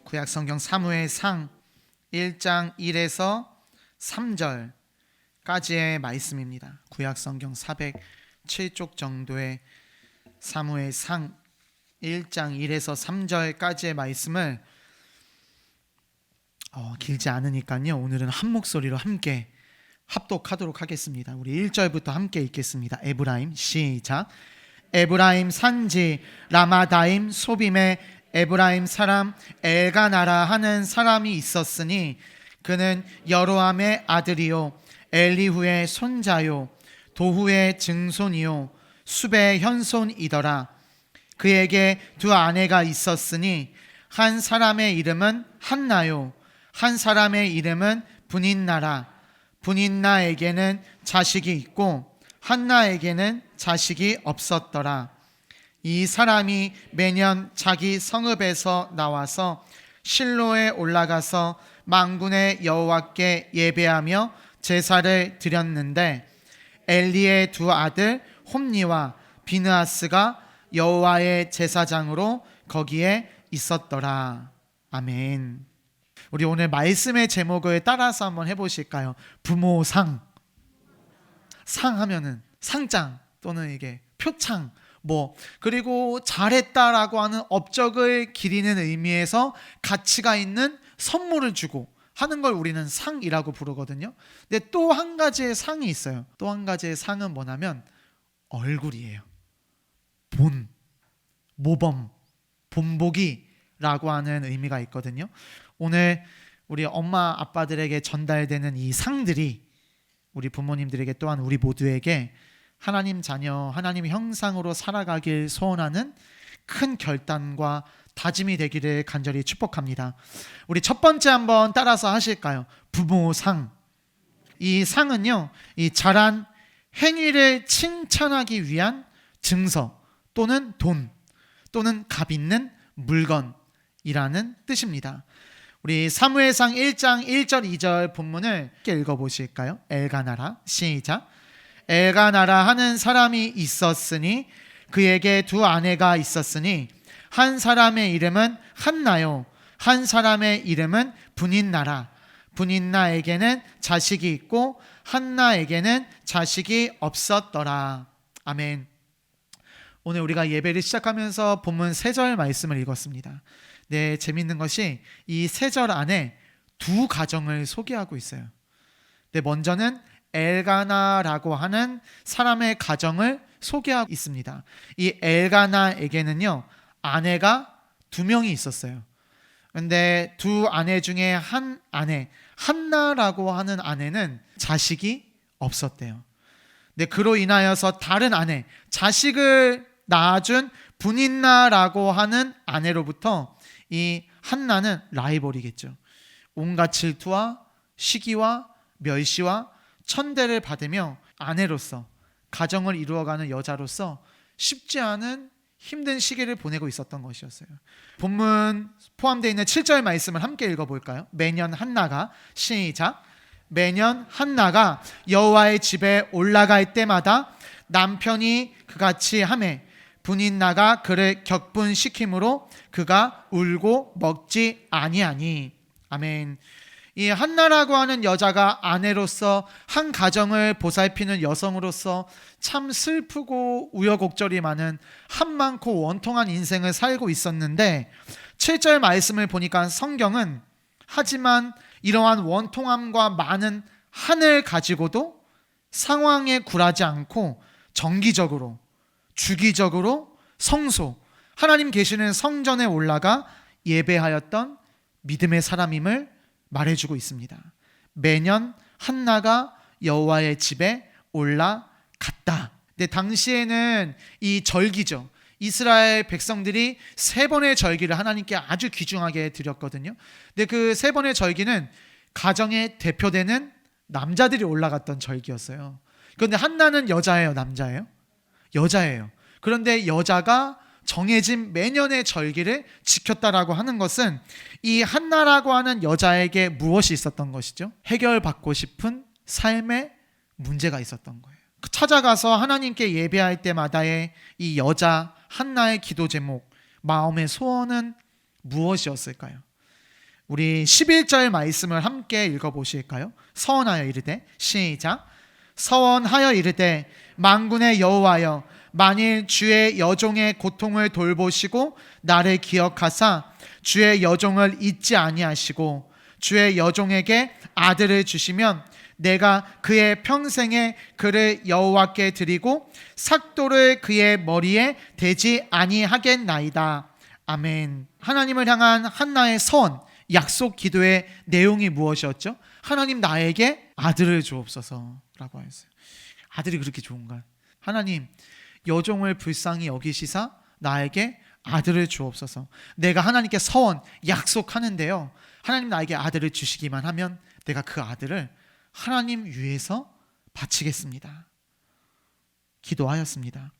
구약성경 사무엘상 1장 1에서 3절까지의 말씀입니다. 구약성경 407쪽 정도의 사무엘상 1장 1에서 3절까지의 말씀을 길지 않으니까요, 오늘은 한 목소리로 함께 합독하도록 하겠습니다. 우리 1절부터 함께 읽겠습니다. 에브라임, 시작. 에브라임 산지 라마다임 소빔에 에브라임 사람 엘가나라 하는 사람이 있었으니 그는 여로함의 아들이요 엘리후의 손자요 도후의 증손이요 숲의 현손이더라. 그에게 두 아내가 있었으니 한 사람의 이름은 한나요 한 사람의 이름은 분인나라. 분인나에게는 자식이 있고 한나에게는 자식이 없었더라. 이 사람이 매년 자기 성읍에서 나와서 실로에 올라가서 만군의 여호와께 예배하며 제사를 드렸는데 엘리의 두 아들 홈니와 비느하스가 여호와의 제사장으로 거기에 있었더라. 아멘. 우리 오늘 말씀의 제목을 따라서 한번 해보실까요? 부모상. 상하면은 상장 또는 이게 표창 그리고 잘했다라고 하는 업적을 기리는 의미에서 가치가 있는 선물을 주고 하는 걸 우리는 상이라고 부르거든요. 근데 또 한 가지의 상이 있어요. 또 한 가지의 상은 뭐냐면 얼굴이에요. 모범, 본보기라고 하는 의미가 있거든요. 오늘 우리 엄마 아빠들에게 전달되는 이 상들이 우리 부모님들에게 또한 우리 모두에게 하나님 자녀, 하나님의 형상으로 살아가길 소원하는 큰 결단과 다짐이 되기를 간절히 축복합니다. 우리 첫 번째 한번 따라서 하실까요? 부모상. 이 상은요, 이 잘한 행위를 칭찬하기 위한 증서 또는 돈 또는 값 있는 물건이라는 뜻입니다. 우리 사무엘상 1장 1절 2절 본문을 읽어보실까요? 엘가나라, 시작. 엘가나라 하는 사람이 있었으니 그에게 두 아내가 있었으니 한 사람의 이름은 한나요 한 사람의 이름은 분인나라. 분인나에게는 자식이 있고 한나에게는 자식이 없었더라. 아멘. 오늘 우리가 예배를 시작하면서 본문 3절 말씀을 읽었습니다. 네, 재밌는 것이 이 3절 안에 두 가정을 소개하고 있어요. 네, 먼저는 엘가나라고 하는 사람의 가정을 소개하고 있습니다. 이 엘가나에게는요, 아내가 2명이 있었어요. 그런데 두 아내 중에 한 아내, 한나라고 하는 아내는 자식이 없었대요. 네, 그로 인하여서 다른 아내, 자식을 낳아준 분인나라고 하는 아내로부터 이 한나는 라이벌이겠죠. 온갖 질투와 시기와 멸시와 천대를 받으며 아내로서 가정을 이루어가는 여자로서 쉽지 않은 힘든 시기를 보내고 있었던 것이었어요. 본문 포함되어 있는 7절 말씀을 함께 읽어볼까요? 매년 한나가, 시작. 매년 한나가 여호와의 집에 올라갈 때마다 남편이 그같이 하매 분인나가 그를 격분시키므로 그가 울고 먹지 아니하니. 아멘. 이 한나라고 하는 여자가 아내로서 한 가정을 보살피는 여성으로서 참 슬프고 우여곡절이 많은 한많고 원통한 인생을 살고 있었는데 7절 말씀을 보니까 성경은 하지만 이러한 원통함과 많은 한을 가지고도 상황에 굴하지 않고 정기적으로 주기적으로 성소 하나님 계시는 성전에 올라가 예배하였던 믿음의 사람임을 말해주고 있습니다. 매년 한나가 여호와의 집에 올라갔다. 근데 당시에는 이 절기죠. 이스라엘 백성들이 3번의 절기를 하나님께 아주 귀중하게 드렸거든요. 근데 그 3번의 절기는 가정에 대표되는 남자들이 올라갔던 절기였어요. 그런데 한나는 여자예요, 남자예요? 여자예요. 그런데 여자가 정해진 매년의 절기를 지켰다라고 하는 것은 이 한나라고 하는 여자에게 무엇이 있었던 것이죠? 해결받고 싶은 삶의 문제가 있었던 거예요. 찾아가서 하나님께 예배할 때마다의 이 여자 한나의 기도 제목, 마음의 소원은 무엇이었을까요? 우리 11절 말씀을 함께 읽어보실까요? 서원하여 이르되, 시작. 서원하여 이르되 만군의 여호와여, 만일 주의 여종의 고통을 돌보시고 나를 기억하사 주의 여종을 잊지 아니하시고 주의 여종에게 아들을 주시면 내가 그의 평생에 그를 여호와께 드리고 삭도를 그의 머리에 대지 아니하겠나이다. 아멘. 하나님을 향한 한나의 서원, 약속 기도의 내용이 무엇이었죠? 하나님, 나에게 아들을 주옵소서라고 하였어요. 아들이 그렇게 좋은가요? 하나님, 여종을 불쌍히 여기시사 나에게 아들을 주옵소서. 내가 하나님께 서원, 약속하는데요, 하나님 나에게 아들을 주시기만 하면 내가 그 아들을 하나님 위해서 바치겠습니다. 기도하였습니다.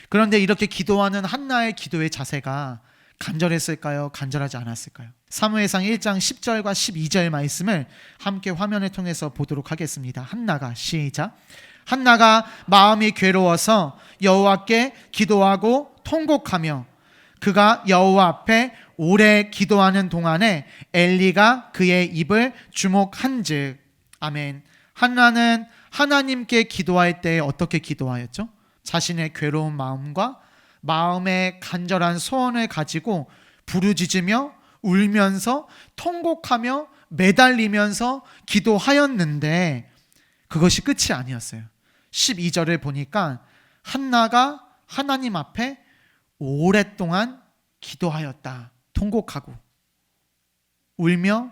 그런데 이렇게 기도하는 한나의 기도의 자세가 간절했을까요? 간절하지 않았을까요? 사무엘상 1장 10절과 12절 말씀을 함께 화면을 통해서 보도록 하겠습니다. 한나가, 시작. 한나가 마음이 괴로워서 여호와께 기도하고 통곡하며 그가 여호와 앞에 오래 기도하는 동안에 엘리가 그의 입을 주목한즉. 아멘. 한나는 하나님께 기도할 때 어떻게 기도하였죠? 자신의 괴로운 마음과 마음의 간절한 소원을 가지고 부르짖으며 울면서 통곡하며 매달리면서 기도하였는데 그것이 끝이 아니었어요. 12절을 보니까 한나가 하나님 앞에 오랫동안 기도하였다. 통곡하고 울며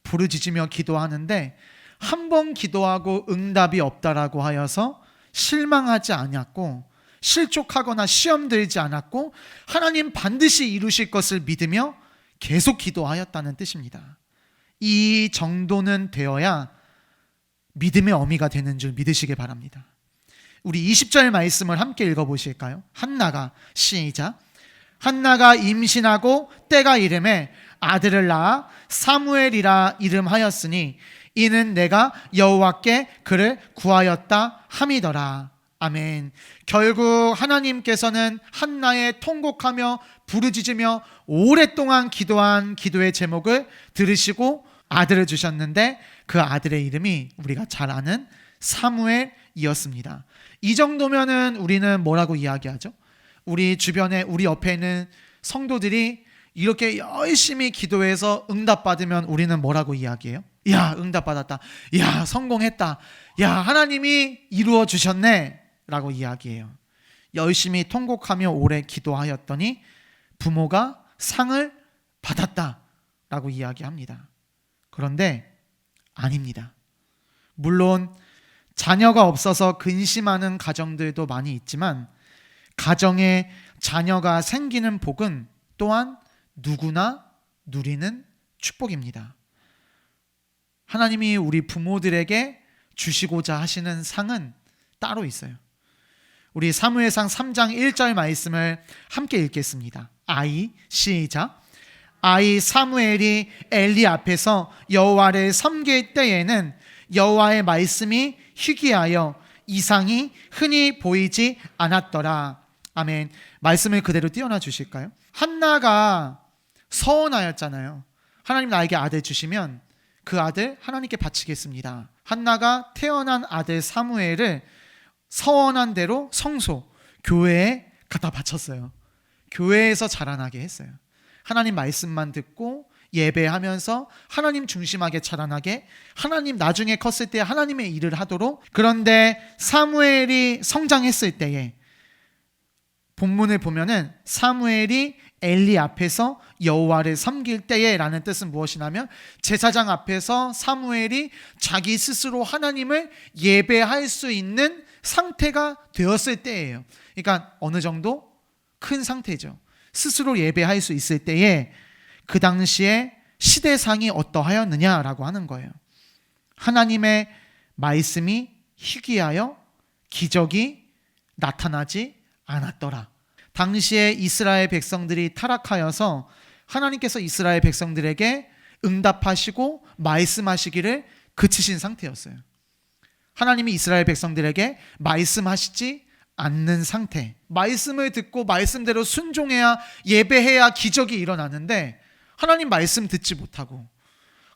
부르짖으며 기도하는데 한 번 기도하고 응답이 없다라고 하여서 실망하지 않았고 실족하거나 시험 들지 않았고 하나님 반드시 이루실 것을 믿으며 계속 기도하였다는 뜻입니다. 이 정도는 되어야 믿음의 어미가 되는 줄 믿으시기 바랍니다. 우리 20절 말씀을 함께 읽어보실까요? 한나가, 시작. 한나가 임신하고 때가 이름에 아들을 낳아 사무엘이라 이름하였으니 이는 내가 여호와께 그를 구하였다 함이더라. 아멘. 결국 하나님께서는 한나의 통곡하며 부르짖으며 오랫동안 기도한 기도의 제목을 들으시고 아들을 주셨는데 그 아들의 이름이 우리가 잘 아는 사무엘이었습니다. 이 정도면은 우리는 뭐라고 이야기하죠? 우리 주변에, 우리 옆에 있는 성도들이 이렇게 열심히 기도해서 응답받으면 우리는 뭐라고 이야기해요? 야, 응답받았다. 야, 성공했다. 야, 하나님이 이루어 주셨네 라고 이야기해요. 열심히 통곡하며 오래 기도하였더니 부모가 상을 받았다 라고 이야기합니다. 그런데 아닙니다. 물론 자녀가 없어서 근심하는 가정들도 많이 있지만 가정에 자녀가 생기는 복은 또한 누구나 누리는 축복입니다. 하나님이 우리 부모들에게 주시고자 하시는 상은 따로 있어요. 우리 사무엘상 3장 1절 말씀을 함께 읽겠습니다. 아이, 시작. 아이 사무엘이 엘리 앞에서 여호와를 섬길 때에는 여호와의 말씀이 희귀하여 이상이 흔히 보이지 않았더라. 아멘. 말씀을 그대로 띄워놔 주실까요? 한나가 서원하였잖아요. 하나님 나에게 아들 주시면 그 아들 하나님께 바치겠습니다. 한나가 태어난 아들 사무엘을 서원한 대로 성소, 교회에 갖다 바쳤어요. 교회에서 자라나게 했어요. 하나님 말씀만 듣고 예배하면서 하나님 중심하게 자라나게, 하나님 나중에 컸을 때 하나님의 일을 하도록. 그런데 사무엘이 성장했을 때에 본문을 보면은 사무엘이 엘리 앞에서 여호와를 섬길 때에 라는 뜻은 무엇이냐면 제사장 앞에서 사무엘이 자기 스스로 하나님을 예배할 수 있는 상태가 되었을 때예요. 그러니까 어느 정도 큰 상태죠. 스스로 예배할 수 있을 때에 그 당시에 시대상이 어떠하였느냐라고 하는 거예요. 하나님의 말씀이 희귀하여 기적이 나타나지 않았더라. 당시에 이스라엘 백성들이 타락하여서 하나님께서 이스라엘 백성들에게 응답하시고 말씀하시기를 그치신 상태였어요. 하나님이 이스라엘 백성들에게 말씀하시지 않는 상태, 말씀을 듣고 말씀대로 순종해야 예배해야 기적이 일어나는데 하나님 말씀 듣지 못하고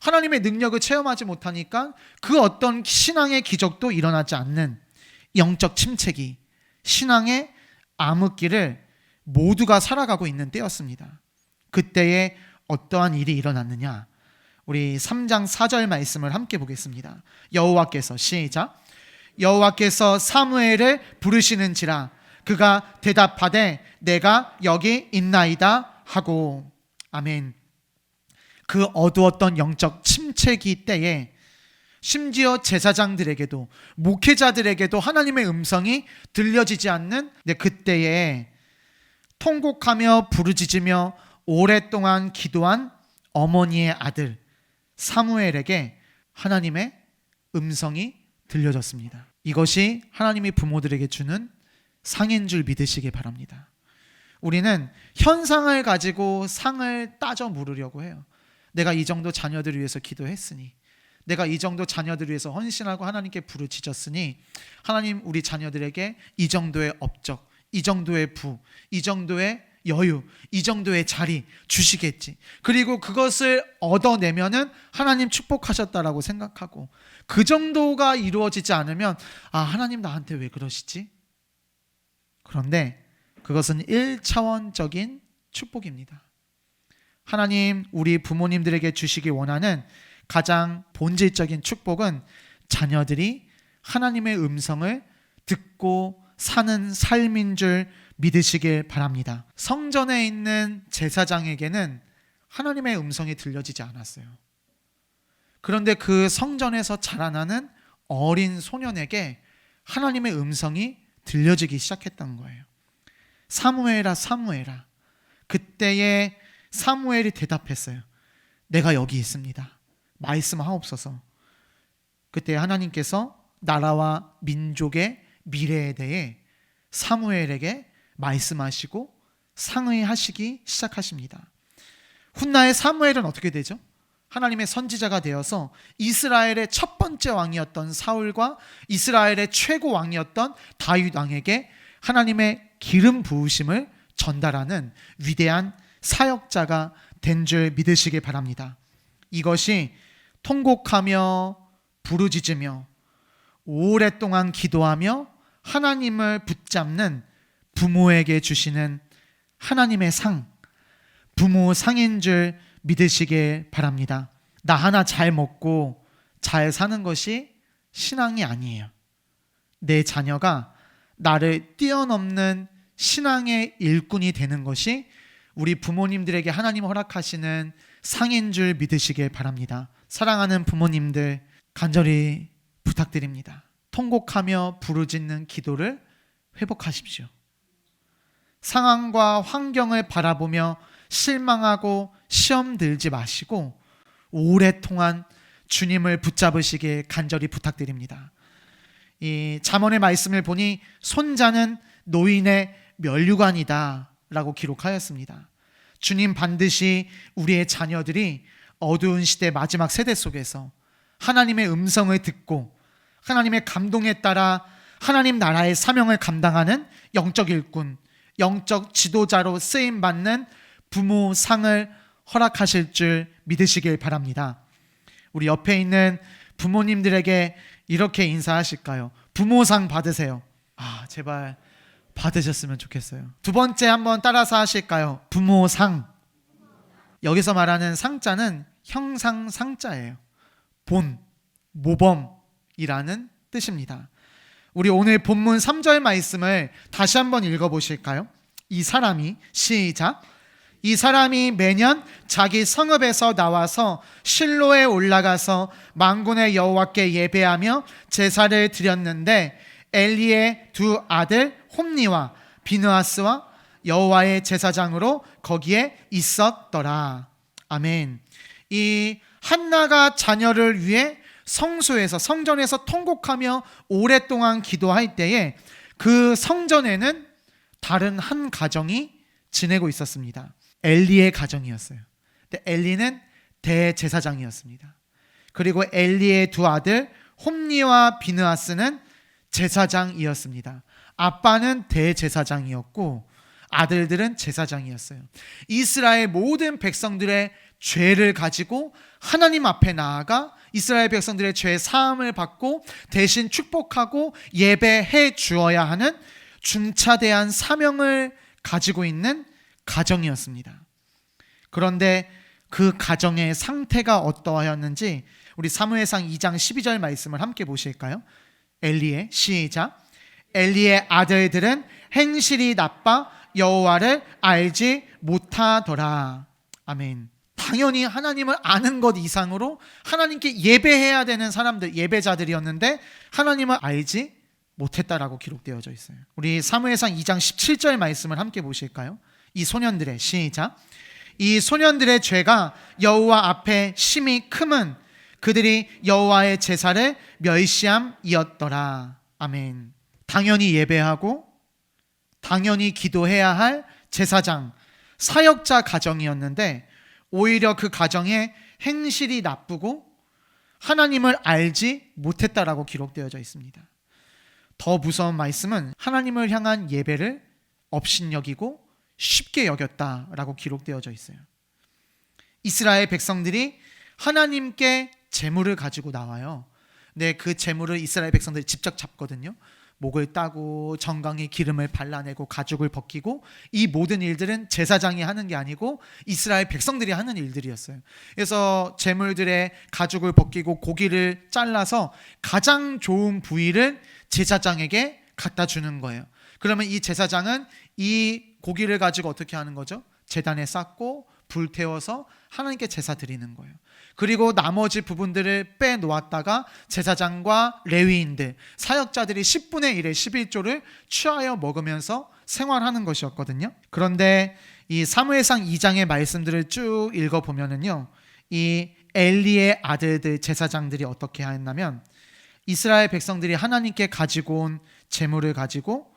하나님의 능력을 체험하지 못하니까 그 어떤 신앙의 기적도 일어나지 않는 영적 침체기, 신앙의 암흑기를 모두가 살아가고 있는 때였습니다. 그때에 어떠한 일이 일어났느냐? 우리 3장 4절 말씀을 함께 보겠습니다. 여호와께서, 시작, 여호와께서 사무엘을 부르시는지라 그가 대답하되 내가 여기 있나이다 하고. 아멘. 그 어두웠던 영적 침체기 때에 심지어 제사장들에게도 목회자들에게도 하나님의 음성이 들려지지 않는 그때에 통곡하며 부르짖으며 오랫동안 기도한 어머니의 아들 사무엘에게 하나님의 음성이 들려졌습니다. 이것이 하나님이 부모들에게 주는 상인 줄 믿으시기 바랍니다. 우리는 현상을 가지고 상을 따져 물으려고 해요. 내가 이 정도 자녀들을 위해서 기도했으니, 내가 이 정도 자녀들을 위해서 헌신하고 하나님께 부르짖었으니 하나님 우리 자녀들에게 이 정도의 업적, 이 정도의 부, 이 정도의 여유, 이 정도의 자리 주시겠지. 그리고 그것을 얻어내면은 하나님 축복하셨다라고 생각하고, 그 정도가 이루어지지 않으면 하나님 나한테 왜 그러시지? 그런데 그것은 1차원적인 축복입니다. 하나님 우리 부모님들에게 주시기 원하는 가장 본질적인 축복은 자녀들이 하나님의 음성을 듣고 사는 삶인 줄 믿으시길 바랍니다. 성전에 있는 제사장에게는 하나님의 음성이 들려지지 않았어요. 그런데 그 성전에서 자라나는 어린 소년에게 하나님의 음성이 들려지기 시작했던 거예요. 사무엘아 사무엘아. 그때에 사무엘이 대답했어요. 내가 여기 있습니다. 말씀하옵소서. 그때 하나님께서 나라와 민족의 미래에 대해 사무엘에게 말씀하시고 상의하시기 시작하십니다. 훗날 사무엘은 어떻게 되죠? 하나님의 선지자가 되어서 이스라엘의 첫 번째 왕이었던 사울과 이스라엘의 최고 왕이었던 다윗 왕에게 하나님의 기름 부으심을 전달하는 위대한 사역자가 된 줄 믿으시기 바랍니다. 이것이 통곡하며 부르짖으며 오랫동안 기도하며 하나님을 붙잡는 부모에게 주시는 하나님의 상, 부모 상인 줄 믿으시길 바랍니다. 나 하나 잘 먹고 잘 사는 것이 신앙이 아니에요. 내 자녀가 나를 뛰어넘는 신앙의 일꾼이 되는 것이 우리 부모님들에게 하나님 허락하시는 상인 줄 믿으시길 바랍니다. 사랑하는 부모님들, 간절히 부탁드립니다. 통곡하며 부르짖는 기도를 회복하십시오. 상황과 환경을 바라보며 실망하고 시험 들지 마시고 오랫동안 주님을 붙잡으시길 간절히 부탁드립니다. 이 잠언의 말씀을 보니 손자는 노인의 면류관이다 라고 기록하였습니다. 주님 반드시 우리의 자녀들이 어두운 시대 마지막 세대 속에서 하나님의 음성을 듣고 하나님의 감동에 따라 하나님 나라의 사명을 감당하는 영적 일꾼, 영적 지도자로 쓰임받는 부모 상을 허락하실 줄 믿으시길 바랍니다. 우리 옆에 있는 부모님들에게 이렇게 인사하실까요? 부모상 받으세요. 제발 받으셨으면 좋겠어요. 두 번째 한번 따라서 하실까요? 부모상. 여기서 말하는 상자는 형상상자예요. 본, 모범이라는 뜻입니다. 우리 오늘 본문 3절 말씀을 다시 한번 읽어보실까요? 이 사람이, 시작, 이 사람이 매년 자기 성읍에서 나와서 실로에 올라가서 만군의 여호와께 예배하며 제사를 드렸는데 엘리의 두 아들 홈니와 비느하스와 여호와의 제사장으로 거기에 있었더라. 아멘. 이 한나가 자녀를 위해 성소에서, 성전에서 통곡하며 오랫동안 기도할 때에 그 성전에는 다른 한 가정이 지내고 있었습니다. 엘리의 가정이었어요. 근데 엘리는 대제사장이었습니다. 그리고 엘리의 두 아들 홈니와 비느하스는 제사장이었습니다. 아빠는 대제사장이었고 아들들은 제사장이었어요. 이스라엘 모든 백성들의 죄를 가지고 하나님 앞에 나아가 이스라엘 백성들의 죄 사함을 받고 대신 축복하고 예배해 주어야 하는 중차대한 사명을 가지고 있는 가정이었습니다. 그런데 그 가정의 상태가 어떠하였는지 우리 사무엘상 2장 12절 말씀을 함께 보실까요? 엘리의 시작. 엘리의 아들들은 행실이 나빠 여호와를 알지 못하더라. 아멘. 당연히 하나님을 아는 것 이상으로 하나님께 예배해야 되는 사람들, 예배자들이었는데 하나님을 알지 못했다라고 기록되어져 있어요. 우리 사무엘상 2장 17절 말씀을 함께 보실까요? 이 소년들의 시작. 이 소년들의 죄가 여호와 앞에 심히 크면 그들이 여호와의 제사를 멸시함이었더라. 아멘. 당연히 예배하고 당연히 기도해야 할 제사장, 사역자 가정이었는데 오히려 그 가정의 행실이 나쁘고 하나님을 알지 못했다라고 기록되어져 있습니다. 더 무서운 말씀은 하나님을 향한 예배를 업신여기고 쉽게 여겼다라고 기록되어져 있어요. 이스라엘 백성들이 하나님께 제물을 가지고 나와요. 근데 그 제물을 이스라엘 백성들이 직접 잡거든요. 목을 따고 정강에 기름을 발라내고 가죽을 벗기고 이 모든 일들은 제사장이 하는 게 아니고 이스라엘 백성들이 하는 일들이었어요. 그래서 제물들의 가죽을 벗기고 고기를 잘라서 가장 좋은 부위를 제사장에게 갖다 주는 거예요. 그러면 이 제사장은 이 고기를 가지고 어떻게 하는 거죠? 제단에 쌓고 불태워서 하나님께 제사 드리는 거예요. 그리고 나머지 부분들을 빼놓았다가 제사장과 레위인들, 사역자들이 10분의 1의 11조를 취하여 먹으면서 생활하는 것이었거든요. 그런데 이 사무엘상 2장의 말씀들을 쭉 읽어보면은요, 이 엘리의 아들들 제사장들이 어떻게 했냐면 이스라엘 백성들이 하나님께 가지고 온 제물을 가지고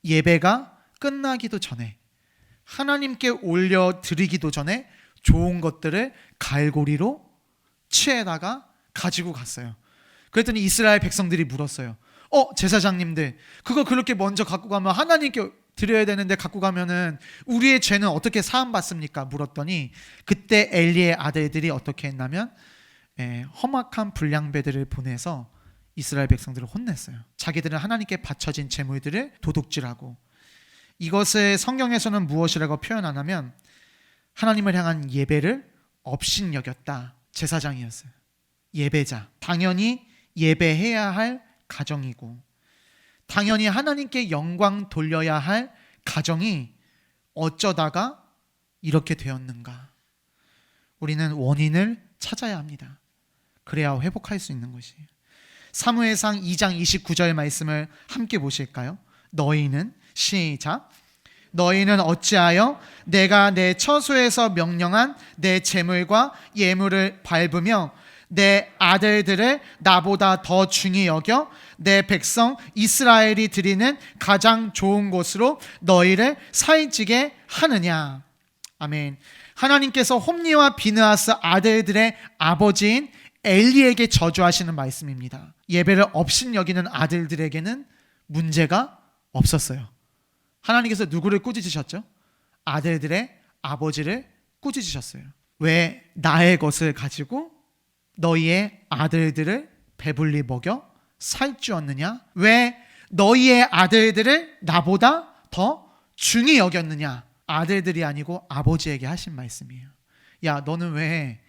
예배가 끝나기도 전에 하나님께 올려드리기도 전에 좋은 것들을 갈고리로 취해다가 가지고 갔어요. 그랬더니 이스라엘 백성들이 물었어요. 제사장님들, 그거 그렇게 먼저 갖고 가면 하나님께 드려야 되는데 갖고 가면은 우리의 죄는 어떻게 사함받습니까? 물었더니 그때 엘리의 아들들이 어떻게 했냐면 험악한 불량배들을 보내서 이스라엘 백성들을 혼냈어요. 자기들은 하나님께 바쳐진 제물들을 도둑질하고, 이것을 성경에서는 무엇이라고 표현하냐면 하나님을 향한 예배를 업신여겼다. 제사장이었어요. 예배자. 당연히 예배해야 할 가정이고 당연히 하나님께 영광 돌려야 할 가정이 어쩌다가 이렇게 되었는가? 우리는 원인을 찾아야 합니다. 그래야 회복할 수 있는 것이에요. 사무엘상 2장 29절 말씀을 함께 보실까요? 너희는 시작. 너희는 어찌하여 내가 내 처소에서 명령한 내 제물과 예물을 밟으며 내 아들들을 나보다 더 중히 여겨 내 백성 이스라엘이 드리는 가장 좋은 곳으로 너희를 사이지게 하느냐? 아멘. 하나님께서 홈리와 비느하스 아들들의 아버지인 엘리에게 저주하시는 말씀입니다. 예배를 업신여기는 아들들에게는 문제가 없었어요. 하나님께서 누구를 꾸짖으셨죠? 아들들의 아버지를 꾸짖으셨어요. 왜 나의 것을 가지고 너희의 아들들을 배불리 먹여 살찌웠느냐? 왜 너희의 아들들을 나보다 더 중히 여겼느냐? 아들들이 아니고 아버지에게 하신 말씀이에요. 야, 너는 왜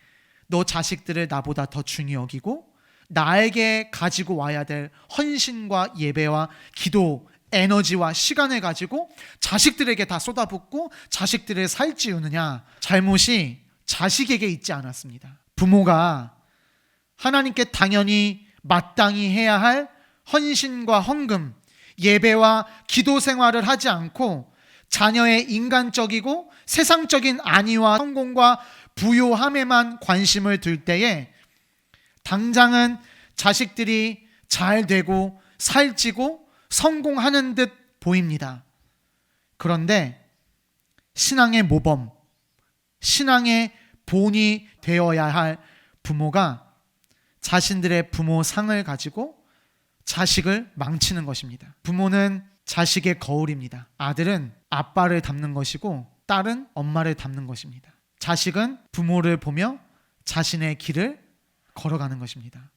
너 자식들을 나보다 더 중히 여기고 나에게 가지고 와야 될 헌신과 예배와 기도, 에너지와 시간을 가지고 자식들에게 다 쏟아붓고 자식들을 살찌우느냐? 잘못이 자식에게 있지 않았습니다. 부모가 하나님께 당연히 마땅히 해야 할 헌신과 헌금, 예배와 기도 생활을 하지 않고 자녀의 인간적이고 세상적인 안위와 성공과 부요함에만 관심을 둘 때에 당장은 자식들이 잘 되고 살찌고 성공하는 듯 보입니다. 그런데 신앙의 모범, 신앙의 본이 되어야 할 부모가 자신들의 부모 상을 가지고 자식을 망치는 것입니다. 부모는 자식의 거울입니다. 아들은 아빠를 닮는 것이고 딸은 엄마를 닮는 것입니다. 자식은 부모를 보며 자신의 길을 걸어가는 것입니다.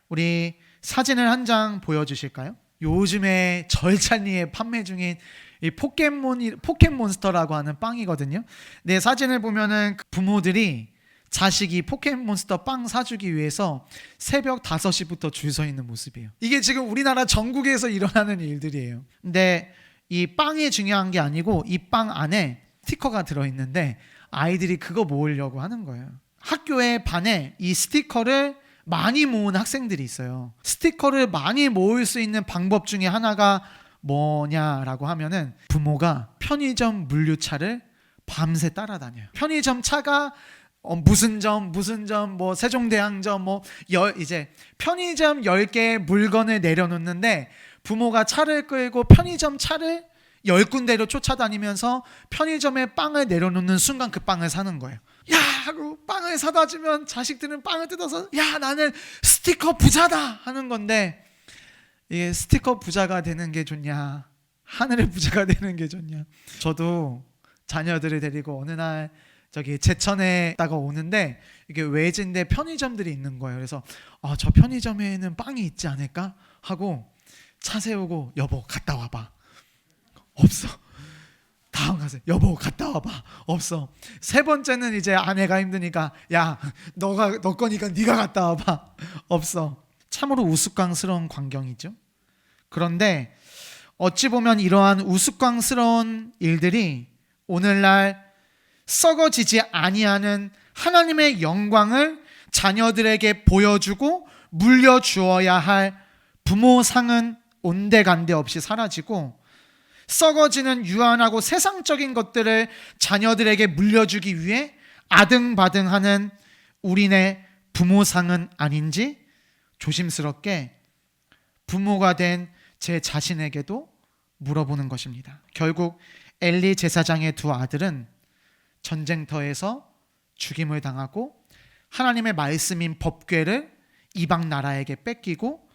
우리 사진을 한 장 보여주실까요? 요즘에 절찬리에 판매 중인 이 포켓몬스터라고 하는 빵이거든요. 네, 사진을 보면은 부모들이 자식이 포켓몬스터 빵 사주기 위해서 새벽 5시부터 줄 서 있는 모습이에요. 이게 지금 우리나라 전국에서 일어나는 일들이에요. 근데 이 빵이 중요한 게 아니고 이 빵 안에 스티커가 들어있는데 아이들이 그거 모으려고 하는 거예요. 학교의 반에 이 스티커를 많이 모은 학생들이 있어요. 스티커를 많이 모을 수 있는 방법 중에 하나가 뭐냐라고 하면은 부모가 편의점 물류차를 밤새 따라다녀요. 편의점 차가 무슨 점 뭐 세종대왕점 이제 편의점 10개의 물건을 내려놓는데 부모가 차를 끌고 편의점 차를 10군데로 쫓아다니면서 편의점에 빵을 내려놓는 순간 그 빵을 사는 거예요. 야 하고 빵을 사다 주면 자식들은 빵을 뜯어서 야 나는 스티커 부자다 하는 건데, 이게 스티커 부자가 되는 게 좋냐 하늘의 부자가 되는 게 좋냐. 저도 자녀들을 데리고 어느 날 저기 제천에 있다가 오는데 이게 외진데 편의점들이 있는 거예요. 그래서 저 편의점에는 빵이 있지 않을까 하고 차 세우고 여보 갔다 와봐. 없어. 다음 가서 여보 갔다 와봐. 없어. 세 번째는 이제 아내가 힘드니까 야 너 거니까 네가 갔다 와봐. 없어. 참으로 우스꽝스러운 광경이죠. 그런데 어찌 보면 이러한 우스꽝스러운 일들이 오늘날 썩어지지 아니하는 하나님의 영광을 자녀들에게 보여주고 물려주어야 할 부모상은 온데간데 없이 사라지고, 썩어지는 유한하고 세상적인 것들을 자녀들에게 물려주기 위해 아등바등하는 우리네 부모상은 아닌지 조심스럽게 부모가 된 제 자신에게도 물어보는 것입니다. 결국 엘리 제사장의 두 아들은 전쟁터에서 죽임을 당하고 하나님의 말씀인 법궤를 이방 나라에게 뺏기고,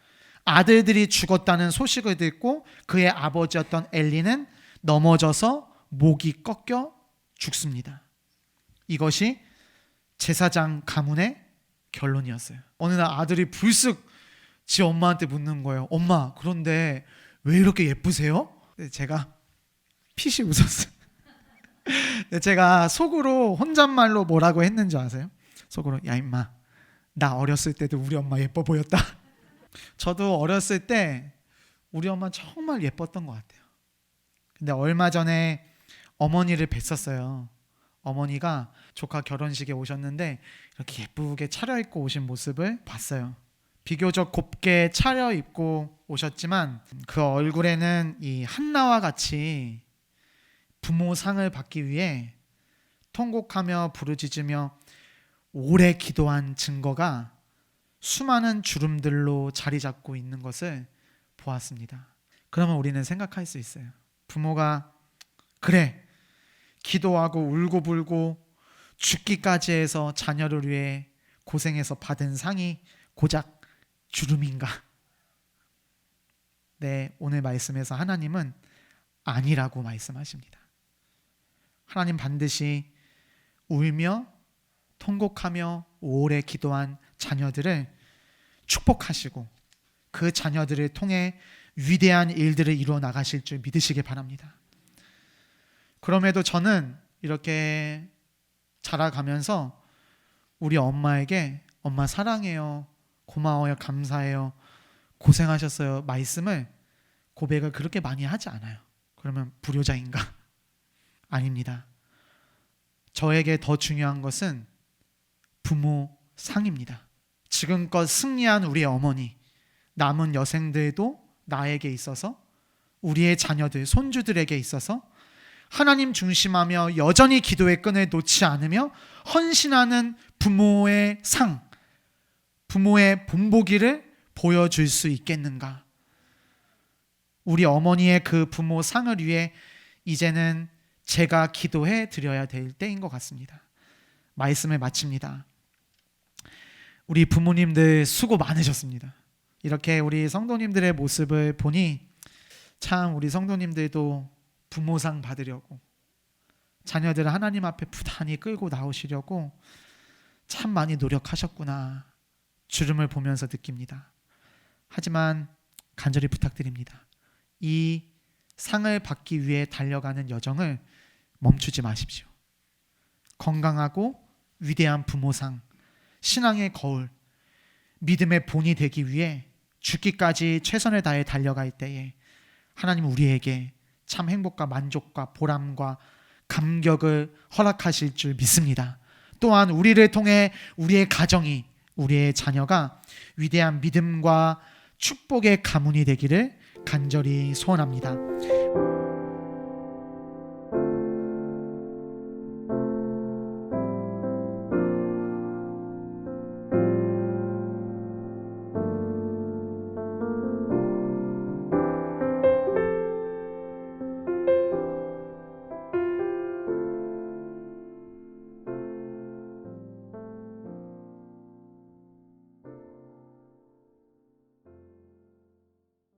아들들이 죽었다는 소식을 듣고 그의 아버지였던 엘리는 넘어져서 목이 꺾여 죽습니다. 이것이 제사장 가문의 결론이었어요. 어느 날 아들이 불쑥 지 엄마한테 묻는 거예요. 엄마, 그런데 왜 이렇게 예쁘세요? 제가 피시 웃었어요. 제가 속으로 혼잣말로 뭐라고 했는지 아세요? 속으로 야 임마, 나 어렸을 때도 우리 엄마 예뻐 보였다. 저도 어렸을 때 우리 엄마 정말 예뻤던 것 같아요. 근데 얼마 전에 어머니를 뵀었어요. 어머니가 조카 결혼식에 오셨는데 이렇게 예쁘게 차려입고 오신 모습을 봤어요. 비교적 곱게 차려입고 오셨지만 그 얼굴에는 이 한나와 같이 부모 상을 받기 위해 통곡하며 부르짖으며 오래 기도한 증거가 수많은 주름들로 자리 잡고 있는 것을 보았습니다. 그러면 우리는 생각할 수 있어요. 부모가 그래 기도하고 울고불고 죽기까지 해서 자녀를 위해 고생해서 받은 상이 고작 주름인가? 네, 오늘 말씀에서 하나님은 아니라고 말씀하십니다. 하나님 반드시 울며 통곡하며 오래 기도한 자녀들을 축복하시고 그 자녀들을 통해 위대한 일들을 이루어 나가실 줄 믿으시기 바랍니다. 그럼에도 저는 이렇게 자라가면서 우리 엄마에게 엄마 사랑해요, 고마워요, 감사해요, 고생하셨어요 말씀을 고백을 그렇게 많이 하지 않아요. 그러면 불효자인가? 아닙니다. 저에게 더 중요한 것은 부모 상입니다. 지금껏 승리한 우리 어머니, 남은 여생들도 나에게 있어서, 우리의 자녀들, 손주들에게 있어서 하나님 중심하며 여전히 기도의 끈을 놓지 않으며 헌신하는 부모의 상, 부모의 본보기를 보여줄 수 있겠는가? 우리 어머니의 그 부모 상을 위해 이제는 제가 기도해 드려야 될 때인 것 같습니다. 말씀을 마칩니다. 우리 부모님들 수고 많으셨습니다. 이렇게 우리 성도님들의 모습을 보니 참 우리 성도님들도 부모상 받으려고 자녀들을 하나님 앞에 부단히 끌고 나오시려고 참 많이 노력하셨구나 주름을 보면서 느낍니다. 하지만 간절히 부탁드립니다. 이 상을 받기 위해 달려가는 여정을 멈추지 마십시오. 건강하고 위대한 부모상, 신앙의 거울, 믿음의 본이 되기 위해 죽기까지 최선을 다해 달려갈 때에 하나님 우리에게 참 행복과 만족과 보람과 감격을 허락하실 줄 믿습니다. 또한 우리를 통해 우리의 가정이, 우리의 자녀가 위대한 믿음과 축복의 가문이 되기를 간절히 소원합니다.